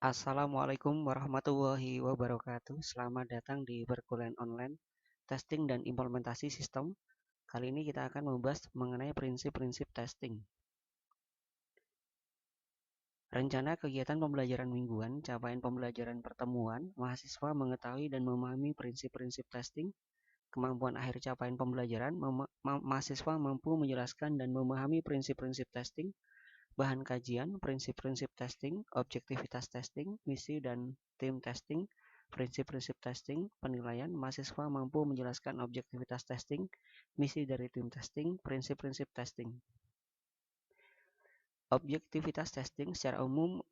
Assalamualaikum warahmatullahi wabarakatuh. Selamat datang di perkuliahan online testing dan implementasi sistem. Kali ini kita akan membahas mengenai prinsip-prinsip testing. Rencana kegiatan pembelajaran mingguan, capaian pembelajaran pertemuan, mahasiswa mengetahui dan memahami prinsip-prinsip testing. Kemampuan akhir capaian pembelajaran, mahasiswa mampu menjelaskan dan memahami prinsip-prinsip testing. Bahan kajian, prinsip-prinsip testing, objektivitas testing, misi dan tim testing, prinsip-prinsip testing, penilaian, mahasiswa mampu menjelaskan objektivitas testing, misi dari tim testing, prinsip-prinsip testing. Objektivitas testing secara umum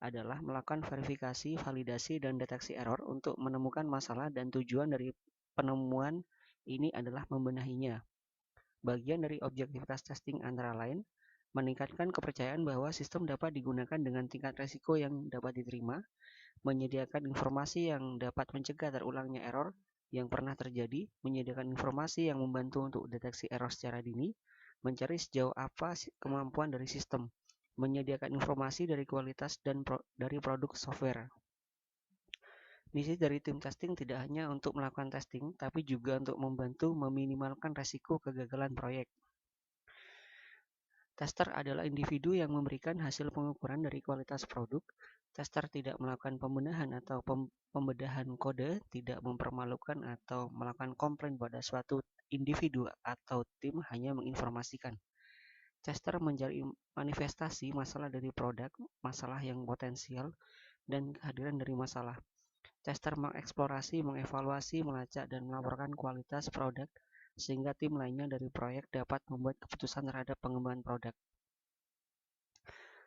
adalah melakukan verifikasi, validasi, dan deteksi error untuk menemukan masalah dan tujuan dari penemuan ini adalah membenahinya. Bagian dari objektivitas testing antara lain meningkatkan kepercayaan bahwa sistem dapat digunakan dengan tingkat risiko yang dapat diterima, menyediakan informasi yang dapat mencegah terulangnya error yang pernah terjadi, menyediakan informasi yang membantu untuk deteksi error secara dini, mencari sejauh apa kemampuan dari sistem, menyediakan informasi dari kualitas dan dari produk software. Misi dari tim testing tidak hanya untuk melakukan testing, tapi juga untuk membantu meminimalkan risiko kegagalan proyek. Tester adalah individu yang memberikan hasil pengukuran dari kualitas produk. Tester tidak melakukan pembenahan atau pembedahan kode, tidak mempermalukan atau melakukan komplain pada suatu individu atau tim, hanya menginformasikan. Tester mencari manifestasi masalah dari produk, masalah yang potensial, dan kehadiran dari masalah. Tester mengeksplorasi, mengevaluasi, melacak, dan melaporkan kualitas produk sehingga tim lainnya dari proyek dapat membuat keputusan terhadap pengembangan produk.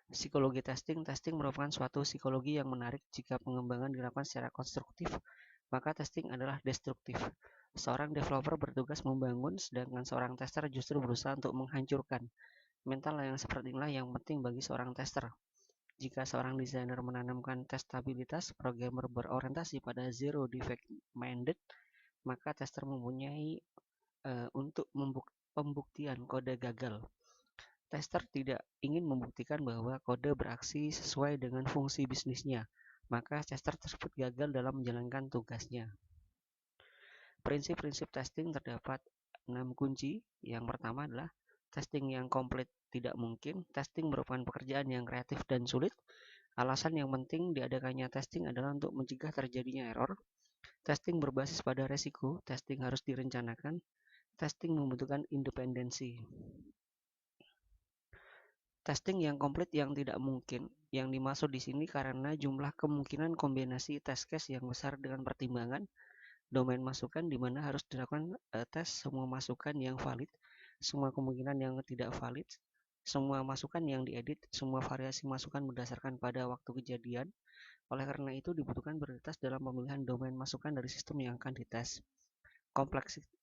Psikologi testing. Testing merupakan suatu psikologi yang menarik. Jika pengembangan dilakukan secara konstruktif, maka testing adalah destruktif. Seorang developer bertugas membangun, sedangkan seorang tester justru berusaha untuk menghancurkan. Mental yang seperti inilah yang penting bagi seorang tester. Jika seorang desainer menanamkan testabilitas, programmer berorientasi pada zero defect minded, maka tester mempunyai untuk pembuktian kode gagal. Tester tidak ingin membuktikan bahwa kode beraksi sesuai dengan fungsi bisnisnya, maka tester tersebut gagal dalam menjalankan tugasnya. Prinsip-prinsip testing terdapat 6 kunci. Yang pertama adalah testing yang komplit tidak mungkin. Testing merupakan pekerjaan yang kreatif dan sulit. Alasan yang penting diadakannya testing adalah untuk mencegah terjadinya error. Testing berbasis pada resiko. Testing harus direncanakan. Testing membutuhkan independensi. Testing yang komplit yang tidak mungkin, yang dimaksud di sini karena jumlah kemungkinan kombinasi test case yang besar dengan pertimbangan domain masukan di mana harus dilakukan tes semua masukan yang valid, semua kemungkinan yang tidak valid, semua masukan yang diedit, semua variasi masukan berdasarkan pada waktu kejadian. Oleh karena itu dibutuhkan prioritas dalam pemilihan domain masukan dari sistem yang akan dites.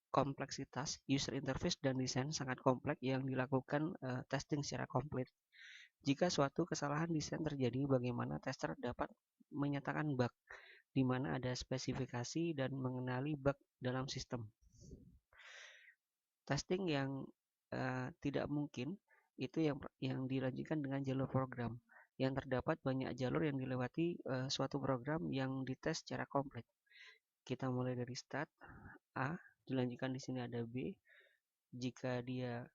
Kompleksitas user interface dan desain sangat kompleks yang dilakukan testing secara komplit. Jika suatu kesalahan desain terjadi, bagaimana tester dapat menyatakan bug, di mana ada spesifikasi dan mengenali bug dalam sistem. Testing yang tidak mungkin itu yang dilanjutkan dengan jalur program. Yang terdapat banyak jalur yang dilewati suatu program yang dites secara komplit. Kita mulai dari start A, dilanjutkan di sini ada B. Jika dia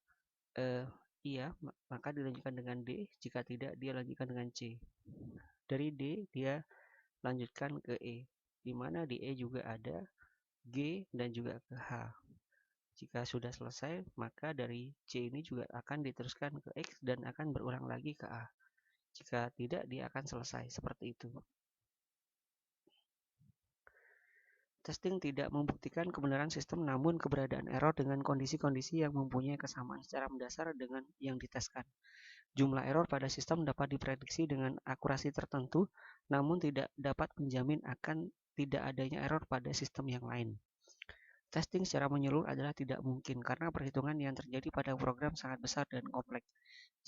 iya, maka dilanjutkan dengan D. Jika tidak, dia lanjutkan dengan C. Dari D, dia lanjutkan ke E, di mana di E juga ada G dan juga ke H. Jika sudah selesai, maka dari C ini juga akan diteruskan ke X dan akan berulang lagi ke A. Jika tidak, dia akan selesai. Seperti itu. Testing tidak membuktikan kebenaran sistem, namun keberadaan error dengan kondisi-kondisi yang mempunyai kesamaan secara mendasar dengan yang diteskan. Jumlah error pada sistem dapat diprediksi dengan akurasi tertentu, namun tidak dapat menjamin akan tidak adanya error pada sistem yang lain. Testing secara menyeluruh adalah tidak mungkin karena perhitungan yang terjadi pada program sangat besar dan kompleks.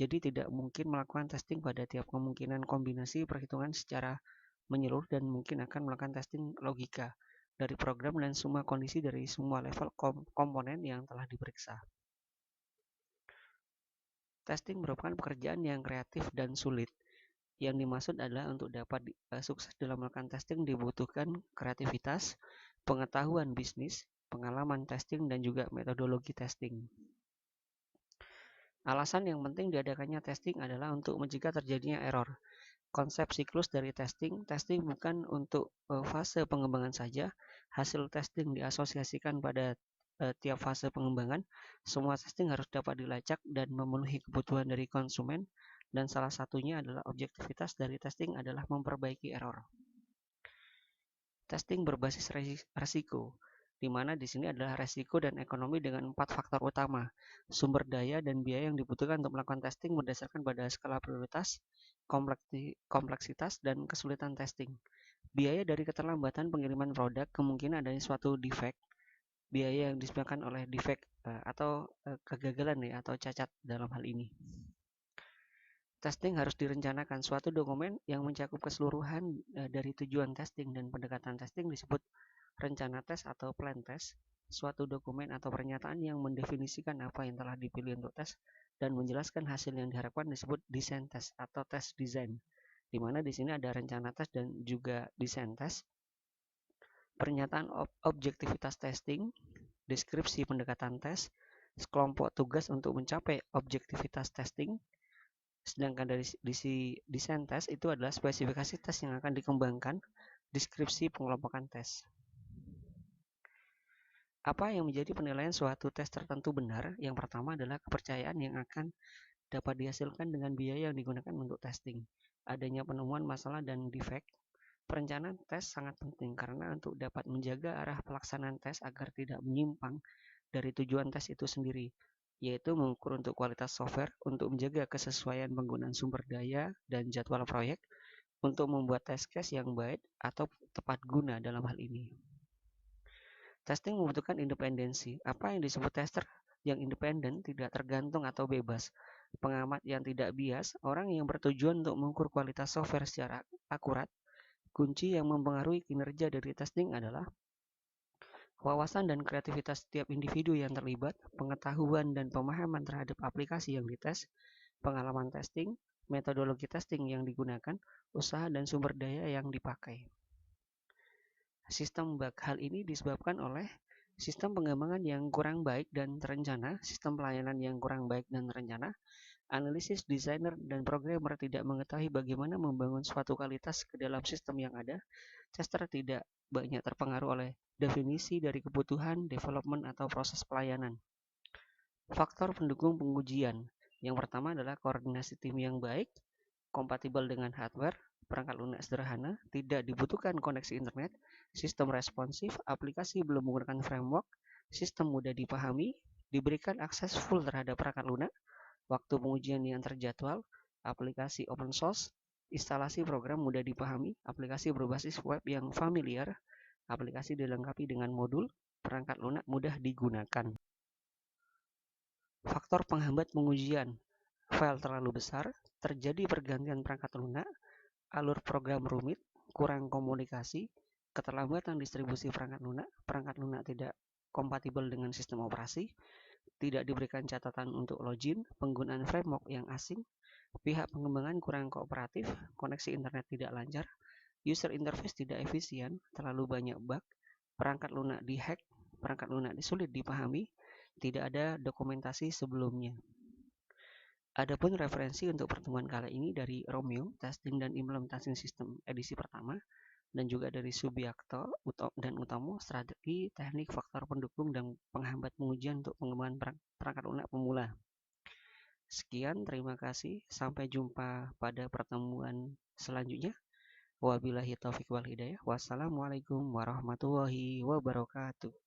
Jadi tidak mungkin melakukan testing pada tiap kemungkinan kombinasi perhitungan secara menyeluruh dan mungkin akan melakukan testing logika dari program dan semua kondisi dari semua level komponen yang telah diperiksa. Testing merupakan pekerjaan yang kreatif dan sulit. Yang dimaksud adalah untuk dapat sukses dalam melakukan testing dibutuhkan kreativitas, pengetahuan bisnis, pengalaman testing, dan juga metodologi testing. Alasan yang penting diadakannya testing adalah untuk mencegah terjadinya error. Konsep siklus dari testing bukan untuk fase pengembangan saja. Hasil testing diasosiasikan pada tiap fase pengembangan. Semua testing harus dapat dilacak dan memenuhi kebutuhan dari konsumen, dan salah satunya adalah objektivitas dari testing adalah memperbaiki error. Testing berbasis resiko, di mana di sini adalah resiko dan ekonomi dengan 4 faktor utama. Sumber daya dan biaya yang dibutuhkan untuk melakukan testing berdasarkan pada skala prioritas, kompleksitas, dan kesulitan testing. Biaya dari keterlambatan pengiriman produk, kemungkinan adanya suatu defect, biaya yang disebabkan oleh defect atau kegagalan atau cacat dalam hal ini. Testing harus direncanakan. Suatu dokumen yang mencakup keseluruhan dari tujuan testing dan pendekatan testing disebut rencana tes atau plan test. Suatu dokumen atau pernyataan yang mendefinisikan apa yang telah dipilih untuk tes dan menjelaskan hasil yang diharapkan disebut desain tes atau tes design. Di mana di sini ada rencana tes dan juga desain tes. Pernyataan objektivitas testing, deskripsi pendekatan tes, kelompok tugas untuk mencapai objektivitas testing. Sedangkan dari desain tes itu adalah spesifikasi tes yang akan dikembangkan, deskripsi pengelompokan tes. Apa yang menjadi penilaian suatu tes tertentu benar? Yang pertama adalah kepercayaan yang akan dapat dihasilkan dengan biaya yang digunakan untuk testing. Adanya penemuan masalah dan defect. Perencanaan tes sangat penting karena untuk dapat menjaga arah pelaksanaan tes agar tidak menyimpang dari tujuan tes itu sendiri, yaitu mengukur untuk kualitas software, untuk menjaga kesesuaian penggunaan sumber daya dan jadwal proyek, untuk membuat test case yang baik atau tepat guna dalam hal ini. Testing membutuhkan independensi. Apa yang disebut tester yang independen, tidak tergantung atau bebas? Pengamat yang tidak bias, orang yang bertujuan untuk mengukur kualitas software secara akurat. Kunci yang mempengaruhi kinerja dari testing adalah wawasan dan kreativitas setiap individu yang terlibat, pengetahuan dan pemahaman terhadap aplikasi yang dites, pengalaman testing, metodologi testing yang digunakan, usaha dan sumber daya yang dipakai. Sistem bug. Hal ini disebabkan oleh sistem pengembangan yang kurang baik dan terencana, sistem pelayanan yang kurang baik dan terencana, analisis desainer dan programmer tidak mengetahui bagaimana membangun suatu kualitas ke dalam sistem yang ada, tester tidak banyak terpengaruh oleh definisi dari kebutuhan, development, atau proses pelayanan. Faktor pendukung pengujian. Yang pertama adalah koordinasi tim yang baik, kompatibel dengan hardware, perangkat lunak sederhana, tidak dibutuhkan koneksi internet, sistem responsif, aplikasi belum menggunakan framework, sistem mudah dipahami, diberikan akses full terhadap perangkat lunak, waktu pengujian yang terjadwal, aplikasi open source, instalasi program mudah dipahami, aplikasi berbasis web yang familiar, aplikasi dilengkapi dengan modul, perangkat lunak mudah digunakan. Faktor penghambat pengujian. File terlalu besar, terjadi pergantian perangkat lunak, alur program rumit, kurang komunikasi, keterlambatan distribusi perangkat lunak tidak kompatibel dengan sistem operasi, tidak diberikan catatan untuk login, penggunaan framework yang asing, pihak pengembangan kurang kooperatif, koneksi internet tidak lancar, user interface tidak efisien, terlalu banyak bug, perangkat lunak dihack, perangkat lunak sulit dipahami, tidak ada dokumentasi sebelumnya. Adapun referensi untuk pertemuan kali ini dari Romeo, Testing dan Implementasi Sistem edisi pertama, dan juga dari Subiakto dan Utomo, Strategi, Teknik, Faktor Pendukung, dan Penghambat Pengujian untuk Pengembangan Perangkat Lunak Pemula. Sekian, terima kasih. Sampai jumpa pada pertemuan selanjutnya. Wabillahi taufiq wal hidayah. Wassalamualaikum warahmatullahi wabarakatuh.